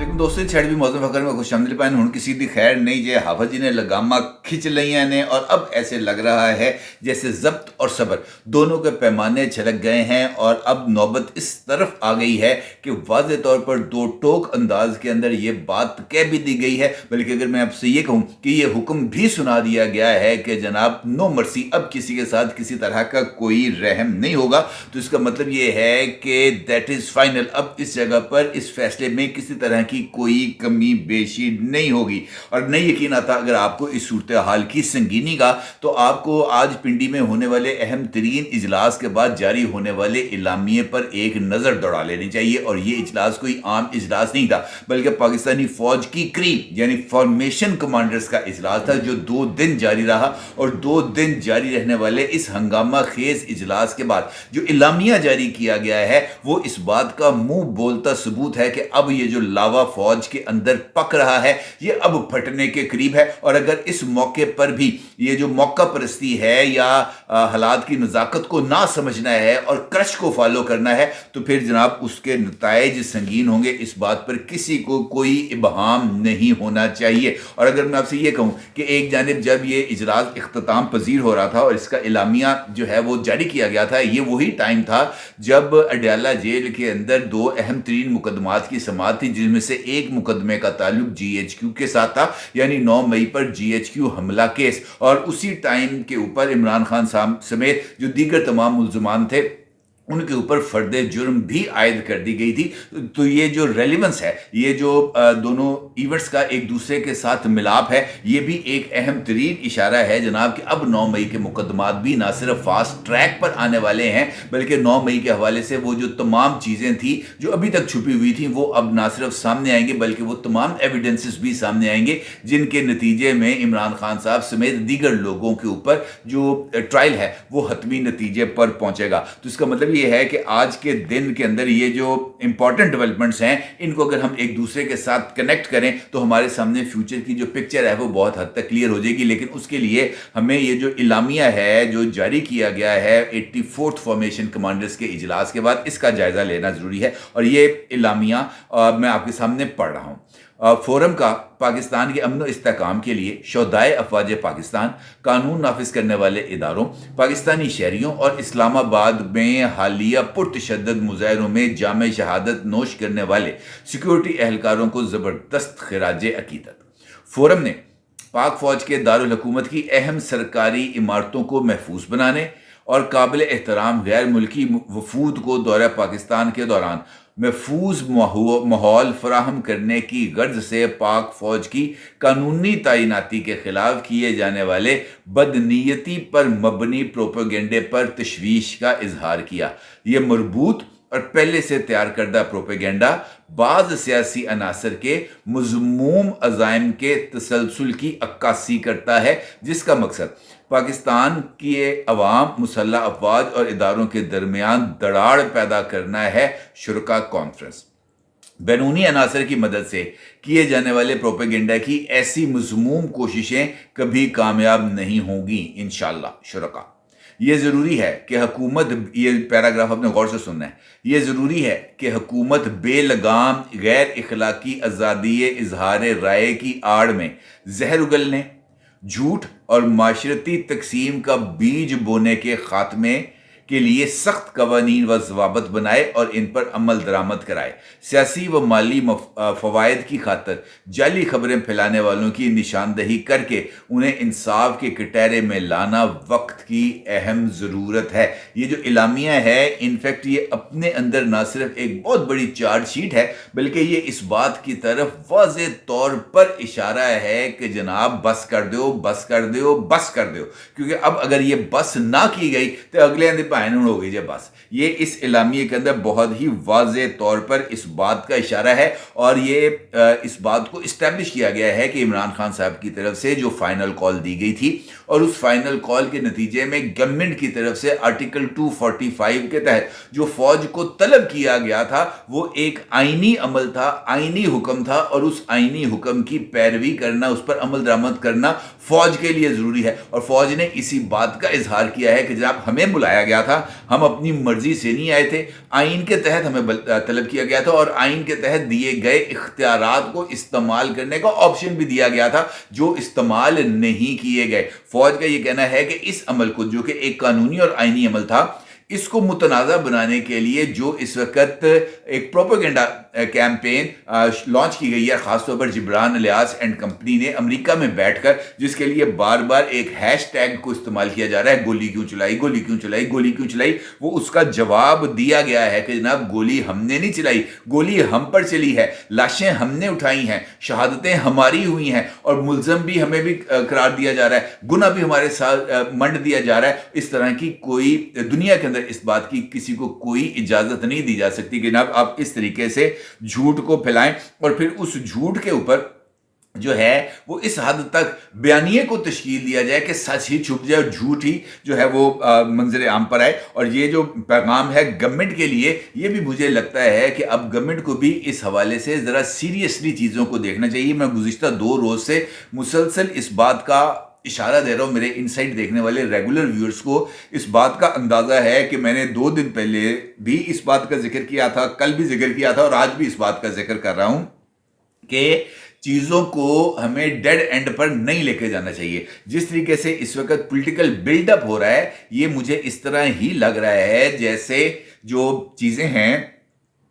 लेकिन दोस्तों छेड़वी मौसम फकर में खुशामदी पाइन हुण किसी दी खैर नहीं जे हाफज जी ने लगामा खिंच लिया ने और अब ऐसे लग रहा है जैसे जब्त और सब्र दोनों के पैमाने छलक गए हैं और अब नौबत इस तरफ आ गई है कि वाज़े तौर पर दो टोक अंदाज के अंदर ये बात कह भी दी गई है। बल्कि अगर मैं आपसे ये कहूँ कि ये हुक्म भी सुना दिया गया है कि जनाब नो मर्सी, अब किसी के साथ किसी तरह का कोई रहम नहीं होगा, तो इसका मतलब ये है कि दैट इज़ फाइनल। अब इस जगह पर इस फैसले में किसी तरह की कोई कमी बेशी नहीं होगी। और नहीं यकीन आता अगर आपको इस सूरत हाल की संगीनी का, तो आपको आज पिंडी में होने वाले अहम तरीन इजलास के बाद जारी होने वाले इलामिये पर एक नज़र दौड़ा लेनी चाहिए। और ये इजलास कोई आम इजलास नहीं था, बल्कि पाकिस्तानी फौज की क्रीम यानी फॉर्मेशन कमांडर्स का इजलास था, जो 2 दिन जारी रहा। और 2 दिन जारी रहने वाले इस हंगामा खेज इजलास के बाद जो इलामिया जारी किया गया है, वो इस बात का मुंह बोलता सबूत है कि अब ये जो लावा फौज के अंदर पक रहा है, ये अब फटने के करीब है। और अगर इस मौके पर भी ये जो मौका परस्ती है या हालात की नज़ाकत को ना समझना है और क्रश को फॉलो करना है, तो फिर जनाब उसके नताइज संगीन होंगे। इस बात पर किसी को कोई इबहाम नहीं होना चाहिए। और अगर मैं आपसे ये कहूँ कि एक जानिब जब ये इजलास इख्तिताम पजीर हो रहा था और इसका इलामिया जो है वो जारी किया गया था, ये वही टाइम था जब अडयाला जेल के अंदर 2 अहम तरीन मुकदमात की समाअत थी, जिनमें से एक मुकदमे का ताल्लुक GHQ के साथ था, यानी 9 मई पर GHQ हमला केस। और उसी टाइम के ऊपर इमरान खान साहब समेत जो दीगर तमाम मुल्ज़मान थे, उनके ऊपर फर्द जुर्म भी आयद कर दी गई थी। तो ये जो रेलिवेंस है, ये जो दोनों इवेंट्स का एक दूसरे के साथ मिलाप है, ये भी एक अहम तरीन इशारा है जनाब कि अब 9 मई के मुकदमात भी ना सिर्फ फास्ट ट्रैक पर आने वाले हैं, बल्कि 9 मई के हवाले से वो जो तमाम चीज़ें थी जो अभी तक छुपी हुई थी, वो अब ना सिर्फ सामने आएंगे, बल्कि वो तमाम एविडेंसेस भी सामने आएंगे, जिनके नतीजे में इमरान खान साहब समेत दीगर लोगों के ऊपर जो ट्रायल है वो हतमी नतीजे पर पहुंचेगा। तो इसका मतलब ये है कि आज के दिन के अंदर ये जो इंपॉर्टेंट डेवलपमेंट्स हैं, इनको अगर हम एक दूसरे के साथ कनेक्ट करें तो हमारे सामने फ्यूचर की जो पिक्चर है वो बहुत हद तक क्लियर हो जाएगी। लेकिन उसके लिए हमें ये जो इलामिया है जो जारी किया गया है 84th फॉर्मेशन कमांडर्स के इजलास के बाद, इसका जायजा लेना जरूरी है। और ये इलामिया मैं आपके सामने पढ़ रहा हूँ। फोरम का पाकिस्तान के अमन इस्तेहकाम के लिए शोहदाए अफवाज पाकिस्तान, कानून नाफिज करने वाले इदारों, पाकिस्तानी शहरियों और इस्लामाबाद में हालिया पुरतशद्दद मुजाहरों में जामे शहादत नोश करने वाले सिक्योरिटी एहलकारों को ज़बरदस्त खिराज अकीदत। फोरम ने पाक फौज के दारुल हुकूमत की अहम सरकारी इमारतों को महफूज बनाने और काबिल एहतराम गैर मुल्की वफूद को दौरा पाकिस्तान के दौरान महफूज माहौल फराहम करने की गर्ज से पाक फौज की कानूनी तैनाती के खिलाफ किए जाने वाले बदनीयती पर मबनी प्रोपेगेंडे पर तशवीश का इजहार किया। ये मरबूत और पहले से तैयार करदा प्रोपेगेंडा बाज़ सियासी अनासर के मज़मूम अज़ाइम के तसलसल की अक्कासी करता है, जिसका मकसद पाकिस्तान की अवाम, मुसल्ह अफवाज और इदारों के दरमियान दराड़ पैदा करना है। शुरका कॉन्फ्रेंस बैरूनी अनासर की मदद से किए जाने वाले प्रोपेगेंडा की ऐसी मज़मूम कोशिशें कभी कामयाब नहीं होंगी इंशाअल्लाह। शुरका, ये ज़रूरी है कि हुकूमत, ये पैराग्राफ अपने गौर से सुनना है, ये ज़रूरी है कि हुकूमत बेलगाम गैर इखलाकी आज़ादी इजहार राय की आड़ में जहर उगलने, झूठ और माशरती तकसीम का बीज बोने के खात्मे के लिए सख्त कवानीन व ज़वाबत बनाए और इन पर अमल दरामद कराए। सियासी व माली फ़वाइद की खातर जाली खबरें फैलाने वालों की निशानदही करके उन्हें इंसाफ के कटहरे में लाना वक्त की अहम ज़रूरत है। ये जो इलामिया है, इनफैक्ट ये अपने अंदर ना सिर्फ एक बहुत बड़ी चार्जशीट है, बल्कि ये इस बात की तरफ वाज़े तौर पर इशारा है कि जनाब बस कर दो, बस कर दो, बस कर दो। क्योंकि अब अगर ये बस ना की गई तो अगले हो गई जब बस। ये इस इलामिये के अंदर बहुत ही वाज़े तौर पर इस बात का इशारा है और ये इस बात को इस्टेब्लिश किया गया है कि इमरान खान साहब की तरफ से जो फाइनल कॉल दी गई थी और उस फाइनल कॉल के नतीजे में गवर्नमेंट की तरफ से आर्टिकल 245 के तहत जो फौज को तलब किया गया था, वो एक आईनी अमल था, आईनी हुक्म था और उस आईनी हुक्म की पैरवी करना, उस पर अमल दरामद करना फौज के लिए ज़रूरी है। और फौज ने इसी बात का इजहार किया है कि जनाब हमें बुलाया गया था था, हम अपनी मर्जी से नहीं आए थे, आइन के तहत हमें तलब किया गया था और आइन के तहत दिए गए इख्तियारात को इस्तेमाल करने का ऑप्शन भी दिया गया था जो इस्तेमाल नहीं किए गए। फौज का ये कहना है कि इस अमल को, जो कि एक कानूनी और आइनी अमल था, इसको मुतनाज़ा बनाने के लिए जो इस वक्त एक प्रोपेगेंडा कैंपेन लॉन्च की गई है, खासतौर पर जिब्रान अलियास एंड कंपनी ने अमेरिका में बैठकर, जिसके लिए बार बार एक हैशटैग को इस्तेमाल किया जा रहा है, गोली क्यों चलाई, गोली क्यों चलाई, गोली क्यों चलाई। वो उसका जवाब दिया गया है कि जनाब गोली हमने नहीं चलाई, गोली हम पर चली है, लाशें हमने उठाई हैं, शहादतें हमारी हुई हैं और मुल्ज़म भी हमें भी करार दिया जा रहा है, गुनाह भी हमारे साथ मंड दिया जा रहा है। इस तरह की कोई दुनिया के अंदर इस बात की किसी को कोई इजाजत नहीं दी जा सकती कि जनाब आप इस तरीके से झूठ को फैलाएं और फिर उस झूठ के ऊपर जो है वो इस हद तक बयानिए को तश्कील दिया जाए कि सच ही छुप जाए और झूठ ही जो है वो मंजर आम पर आए। और ये जो पैगाम है गवर्नमेंट के लिए, ये भी मुझे लगता है कि अब गवर्नमेंट को भी इस हवाले से ज़रा सीरियसली चीज़ों को देखना चाहिए। मैं गुज़िश्ता 2 रोज़ से मुसलसल इस बात का इशारा दे रहा हूँ, मेरे इनसाइट देखने वाले रेगुलर व्यूअर्स को इस बात का अंदाज़ा है कि मैंने 2 दिन पहले भी इस बात का जिक्र किया था, कल भी जिक्र किया था और आज भी इस बात का जिक्र कर रहा हूँ कि चीज़ों को हमें डेड एंड पर नहीं लेके जाना चाहिए। जिस तरीके से इस वक्त पॉलिटिकल बिल्डअप हो रहा है, ये मुझे इस तरह ही लग रहा है जैसे जो चीज़ें हैं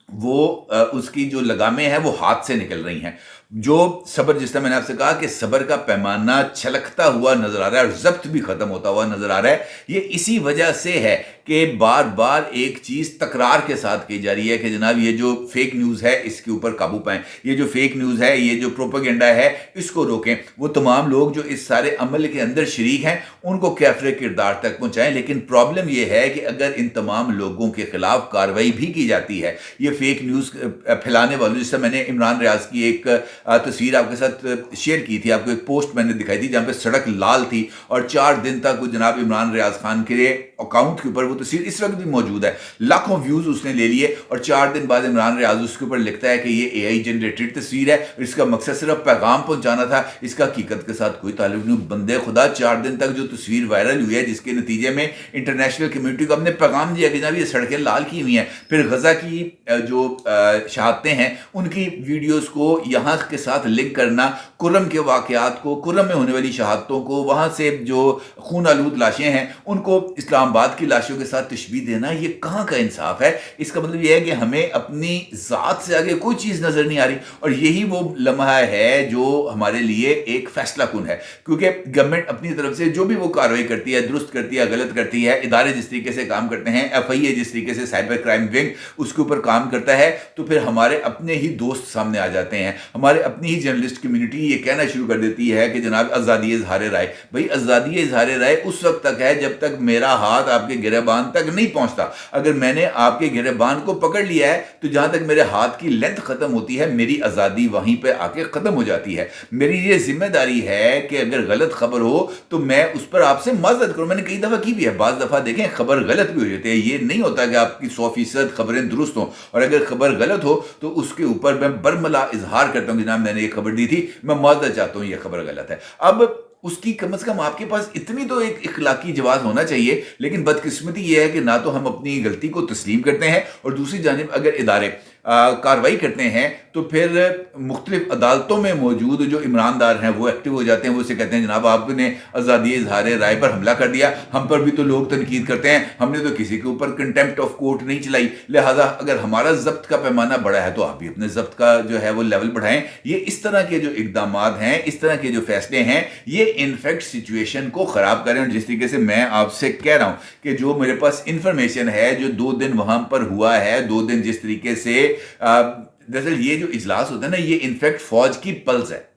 वो उसकी जो लगामें हैं वो हाथ से निकल रही हैं। जो सब्र, जिस तरह मैंने आपसे कहा कि सब्र का पैमाना छलकता हुआ नजर आ रहा है और जब्त भी खत्म होता हुआ नजर आ रहा है। ये इसी वजह से है कि बार बार एक चीज तकरार के साथ की जा रही है कि जनाब ये जो फेक न्यूज़ है इसके ऊपर काबू पाएं, ये जो फेक न्यूज़ है, ये जो प्रोपेगेंडा है इसको रोकें। वो तमाम लोग जो इस सारे अमल के अंदर शरीक हैं उनको कैफरे किरदार तक पहुंचाएं। लेकिन प्रॉब्लम ये है कि अगर इन तमाम लोगों के खिलाफ कार्रवाई भी की जाती है, ये फेक न्यूज़ फैलाने वालों, जिससे मैंने इमरान रियाज की एक तस्वीर आपके साथ शेयर की थी, आपको एक पोस्ट मैंने दिखाई थी जहां पे सड़क लाल थी और 4 दिन तक वो जनाब इमरान रियाज खान के अकाउंट के ऊपर वो तस्वीर इस वक्त भी मौजूद है, लाखों व्यूज उसने ले लिए और 4 दिन बाद इमरान रियाज उसके ऊपर लिखता है कि ये एआई जनरेटेड तस्वीर है, इसका मकसद सिर्फ पैगाम पहुंचाना था, इसका हकीकत के साथ कोई ताल्लुक नहीं। बंदे खुदा 4 दिन तक जो तस्वीर वायरल हुई है जिसके नतीजे में इंटरनेशनल कम्युनिटी को हमने पैगाम दिया कि जनाब ये सड़कें लाल की हुई हैं, फिर गजा की जो शहादतें हैं उनकी वीडियोस को यहाँ के साथ लिंक करना, कुर्रम के वाकयात को, कुर्रम में होने वाली शहादतों को, वहाँ से जो खून आलूद लाशें हैं उनको इस्लामाबाद की लाशों के साथ तशबीह देना, ये कहाँ का इंसाफ है। इसका मतलब ये है कि हमें अपनी ज़ात से आगे कोई चीज़ नज़र नहीं आ रही और यही वो लम्हा है जो हमारे लिए एक फैसला कुन है, क्योंकि गवर्नमेंट अपनी तरफ से जो भी वो कार्रवाई करती है, दुरुस्त करती है, गलत करती है, इदारे जिस तरीके से काम करते हैं, FIA जिस तरीके से साइबर क्राइम विंग उसके ऊपर काम करता है, तो फिर हमारे अपने ही दोस्त सामने आ जाते हैं, हमारे अपनी ही जर्नलिस्ट कम्युनिटी ये कहना शुरू कर देती है कि जनाब आज़ादी इज़हार राय। भाई आज़ादी इज़हार राय उस वक्त तक है जब तक मेरा हाथ आपके गिरबान तक नहीं पहुंचता। अगर मैंने आपके गिरबान को पकड़ लिया है तो जहां तक मेरे हाथ की लेंथ खत्म होती है मेरी आज़ादी वहीं पे आके खत्म हो जाती है। मेरी ये जिम्मेदारी है कि अगर गलत खबर हो तो मैं उस पर आपसे माजरत करूं। मैंने कई दफ़ा की भी है, बाज़ दफ़ा देखें खबर गलत भी हो जाती है, ये नहीं होता कि आपकी 100% खबरें दुरुस्त हों, और अगर खबर गलत हो तो उसके ऊपर मैं बरमला इजहार करता हूं जनाब मैंने ये खबर दी थी, मैं माजरत चाहता हूं, ये खबर गलत है। अब उसकी कम से कम आपके पास इतनी तो एक इखलाकी जवाब होना चाहिए, लेकिन बदकिस्मती ये है कि ना तो हम अपनी गलती को तस्लीम करते हैं और दूसरी जानिब अगर इदारे कार्रवाई करते हैं तो फिर मुख्तलिफ अदालतों में मौजूद जो ईमानदार हैं वो एक्टिव हो जाते हैं, वो उसे कहते हैं जनाब आपने आज़ादी इज़हार राय पर हमला कर दिया, हम पर भी तो लोग तनकीद करते हैं, हमने तो किसी के ऊपर कंटेम्प्ट ऑफ कोर्ट नहीं चलाई, लिहाजा अगर हमारा जब्त का पैमाना बढ़ा है तो आप भी अपने जब्त का जो है वो लेवल बढ़ाएं। ये इस तरह के जो इकदाम हैं, इस तरह के जो फैसले हैं, ये इनफैक्ट सिचुएशन को ख़राब करें। और जिस तरीके से मैं आपसे कह रहा हूँ कि जो मेरे पास इंफॉर्मेशन है, जो 2 दिन वहाँ पर हुआ है, 2 दिन जिस तरीके से दरअसल ये जो इजलास होता है ना, ये इनफैक्ट फौज की पल्स है।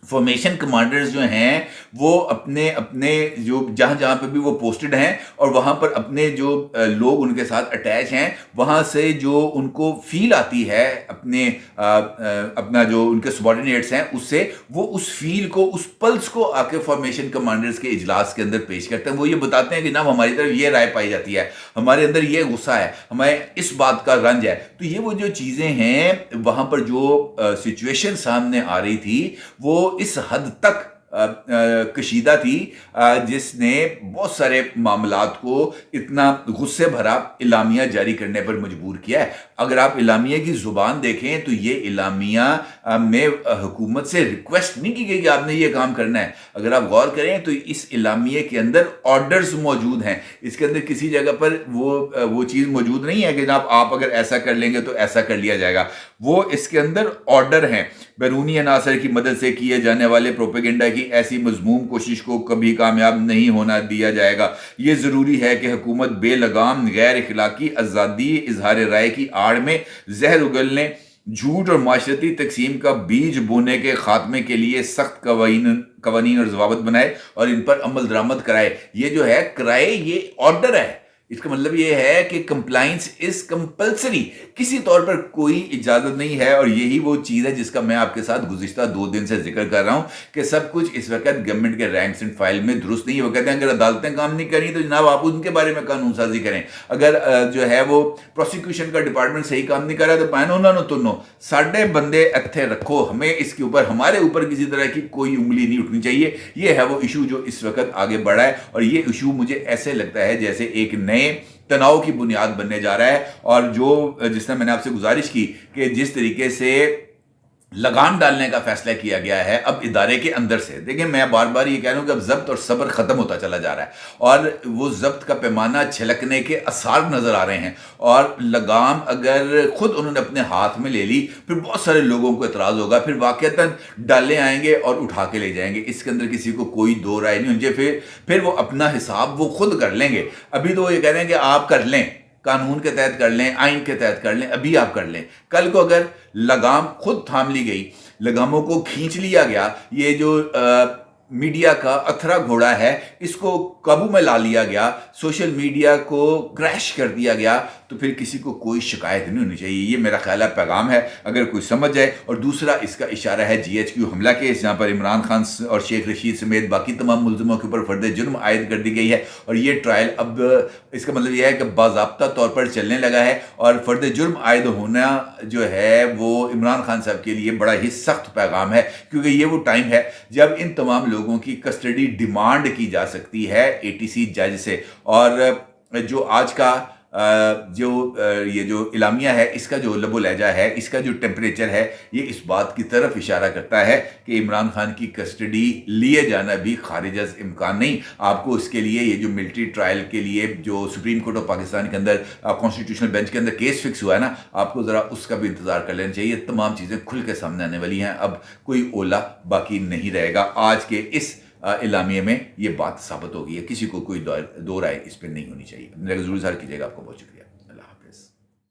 फॉर्मेशन कमांडर्स जो हैं वो अपने अपने जो जहाँ पे भी वो पोस्टेड हैं और वहाँ पर अपने जो लोग उनके साथ अटैच हैं, वहाँ से जो उनको फील आती है अपने अपना जो उनके सबॉर्डिनेट्स हैं उससे, वो उस फील को, उस पल्स को आके फॉर्मेशन कमांडर्स के इजलास के अंदर पेश करते हैं। वो ये बताते हैं कि ना हमारी तरफ ये राय पाई जाती है, हमारे अंदर ये गुस्सा है, हमें इस बात का रंज है। तो ये वो जो चीज़ें हैं, वहाँ पर जो सिचुएशन सामने आ रही थी वो इस हद तक کشیدہ تھی جس نے بہت سارے معاملات کو اتنا غصے بھرا اعلامیہ جاری کرنے پر مجبور کیا ہے۔ اگر آپ اعلامیہ کی زبان دیکھیں تو یہ اعلامیہ میں حکومت سے ریکویسٹ نہیں کی گئی کہ آپ نے یہ کام کرنا ہے۔ اگر آپ غور کریں تو اس اعلامیہ کے اندر آرڈرز موجود ہیں، اس کے اندر کسی جگہ پر وہ چیز موجود نہیں ہے کہ جناب آپ اگر ایسا کر لیں گے تو ایسا کر لیا جائے گا۔ وہ اس کے اندر آرڈر ہیں، بیرونی عناصر کی مدد سے کیے جانے والے پروپیگنڈا کی ایسی مذموم کوشش کو کبھی کامیاب نہیں ہونا دیا جائے گا۔ یہ ضروری ہے کہ حکومت بے لگام غیر اخلاقی آزادی اظہار رائے کی آڑ میں زہر اگلنے، جھوٹ اور معاشرتی تقسیم کا بیج بونے کے خاتمے کے لیے سخت قوانین اور ضوابط بنائے اور ان پر عمل درآمد کرائے۔ یہ جو ہے کرائے، یہ آرڈر ہے۔ اس کا مطلب یہ ہے کہ کمپلائنس از کمپلسری، کسی طور پر کوئی اجازت نہیں ہے۔ اور یہی وہ چیز ہے جس کا میں آپ کے ساتھ گزشتہ 2 دن سے ذکر کر رہا ہوں کہ سب کچھ اس وقت گورنمنٹ کے رینکس اینڈ فائل میں درست نہیں ہے۔ وہ کہتے ہیں اگر عدالتیں کام نہیں کر رہی تو جناب آپ ان کے بارے میں قانون سازی کریں، اگر جو ہے وہ پروسیکیوشن کا ڈپارٹمنٹ صحیح کام نہیں کر رہا تو پہنو نہ تنو، ساڈے بندے اتھے رکھو، ہمیں اس کے اوپر، ہمارے اوپر کسی طرح کی کوئی انگلی نہیں اٹھنی چاہیے۔ یہ ہے وہ ایشو جو اس وقت آگے بڑھا ہے، اور یہ ایشو مجھے ایسے لگتا ہے جیسے ایک نئے تناؤ کی بنیاد بننے جا رہا ہے۔ اور جس طرح میں نے آپ سے گزارش کی کہ جس طریقے سے لگام ڈالنے کا فیصلہ کیا گیا ہے اب ادارے کے اندر سے، دیکھیں میں بار بار یہ کہہ رہا ہوں کہ اب ضبط اور صبر ختم ہوتا چلا جا رہا ہے، اور وہ ضبط کا پیمانہ چھلکنے کے آثار نظر آ رہے ہیں۔ اور لگام اگر خود انہوں نے اپنے ہاتھ میں لے لی، پھر بہت سارے لوگوں کو اعتراض ہوگا، پھر واقعتاً ڈالے آئیں گے اور اٹھا کے لے جائیں گے، اس کے اندر کسی کو کوئی دو رائے نہیں ہونی چاہیے۔ پھر وہ اپنا حساب وہ خود کر لیں گے۔ ابھی تو وہ یہ کہہ رہے ہیں کہ آپ کر لیں، قانون کے تحت کر لیں، آئین کے تحت کر لیں، ابھی آپ کر لیں۔ کل کو اگر لگام خود تھام لی گئی، لگاموں کو کھینچ لیا گیا، یہ جو میڈیا کا اتھرا گھوڑا ہے اس کو قابو میں لا لیا گیا، سوشل میڈیا کو کریش کر دیا گیا، تو پھر کسی کو کوئی شکایت نہیں ہونی چاہیے۔ یہ میرا خیال ہے پیغام ہے، اگر کوئی سمجھ جائے۔ اور دوسرا اس کا اشارہ ہے GHQ حملہ کیس، جہاں پر عمران خان اور شیخ رشید سمیت باقی تمام ملزموں کے اوپر فرد جرم عائد کر دی گئی ہے، اور یہ ٹرائل اب اس کا مطلب یہ ہے کہ باضابطہ طور پر چلنے لگا ہے، اور فرد جرم عائد ہونا جو ہے وہ عمران خان صاحب کے لیے بڑا ہی سخت پیغام ہے، کیونکہ یہ وہ ٹائم ہے جب ان تمام لوگوں کی کسٹڈی ڈیمانڈ کی جا سکتی ہے ATC جج سے۔ اور جو آج کا یہ جو اعلامیہ ہے، اس کا جو لب و لہجہ ہے، اس کا جو ٹیمپریچر ہے، یہ اس بات کی طرف اشارہ کرتا ہے کہ عمران خان کی کسٹڈی لیے جانا بھی خارج از امکان نہیں۔ آپ کو اس کے لیے یہ جو ملٹری ٹرائل کے لیے جو سپریم کورٹ آف پاکستان کے اندر کانسٹیٹیوشنل بینچ کے اندر کیس فکس ہوا ہے نا، آپ کو ذرا اس کا بھی انتظار کر لینا چاہیے۔ تمام چیزیں کھل کے سامنے آنے والی ہیں، اب کوئی اولا باقی نہیں رہے گا۔ آج کے اس اعلامیے میں یہ بات ثابت ہو گئی ہے، کسی کو کوئی دو رائے اس پہ نہیں ہونی چاہیے۔ میرا ضرور اظہار کیجیے گا۔ آپ کو بہت شکریہ۔